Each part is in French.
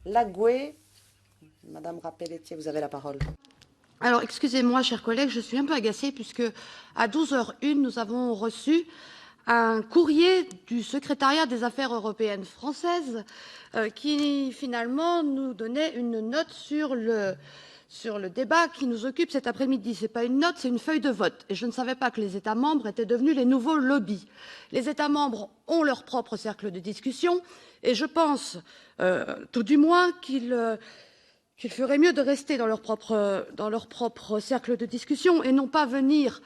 Lagoué, Madame Rapelletier, vous avez la parole. Alors, excusez-moi, chers collègues, je suis un peu agacée puisque à 12h01, nous avons reçu un courrier du secrétariat des affaires européennes françaises qui, finalement, nous donnait une note sur le débat qui nous occupe cet après-midi. Ce n'est pas une note, c'est une feuille de vote. Et je ne savais pas que les États membres étaient devenus les nouveaux lobbies. Les États membres ont leur propre cercle de discussion et je pense, tout du moins, qu'il ferait mieux de rester dans leur propre cercle de discussion et non pas venir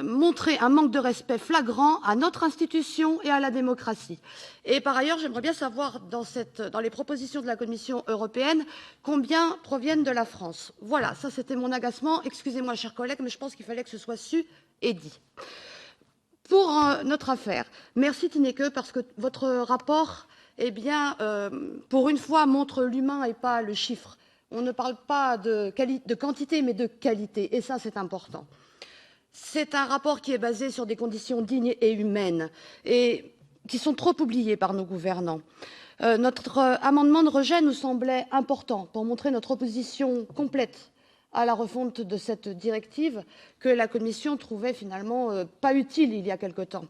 montrer un manque de respect flagrant à notre institution et à la démocratie. Et par ailleurs, j'aimerais bien savoir dans les propositions de la Commission européenne combien proviennent de la France. Voilà, ça c'était mon agacement. Excusez-moi, chers collègues, mais je pense qu'il fallait que ce soit su et dit. Pour notre affaire, merci Tineke, parce que votre rapport, pour une fois, montre l'humain et pas le chiffre. On ne parle pas de quantité, mais de qualité, et ça, c'est important. C'est un rapport qui est basé sur des conditions dignes et humaines, et qui sont trop oubliées par nos gouvernants. Notre amendement de rejet nous semblait important pour montrer notre opposition complète à la refonte de cette directive que la Commission trouvait finalement pas utile il y a quelque temps.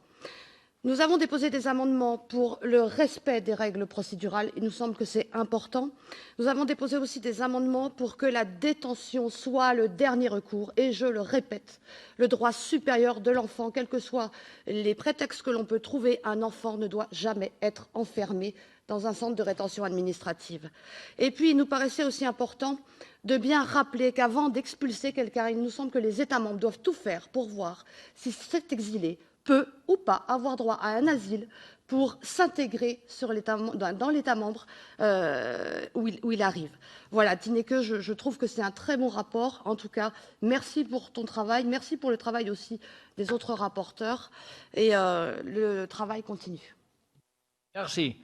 Nous avons déposé des amendements pour le respect des règles procédurales. Il nous semble que c'est important. Nous avons déposé aussi des amendements pour que la détention soit le dernier recours. Et je le répète, le droit supérieur de l'enfant, quels que soient les prétextes que l'on peut trouver, un enfant ne doit jamais être enfermé dans un centre de rétention administrative. Et puis, il nous paraissait aussi important de bien rappeler qu'avant d'expulser quelqu'un, il nous semble que les États membres doivent tout faire pour voir si cet exilé peut ou pas avoir droit à un asile pour s'intégrer dans l'État membre où il arrive. Voilà, Tineke, je trouve que c'est un très bon rapport. En tout cas, merci pour ton travail, merci pour le travail aussi des autres rapporteurs, et le travail continue. Merci.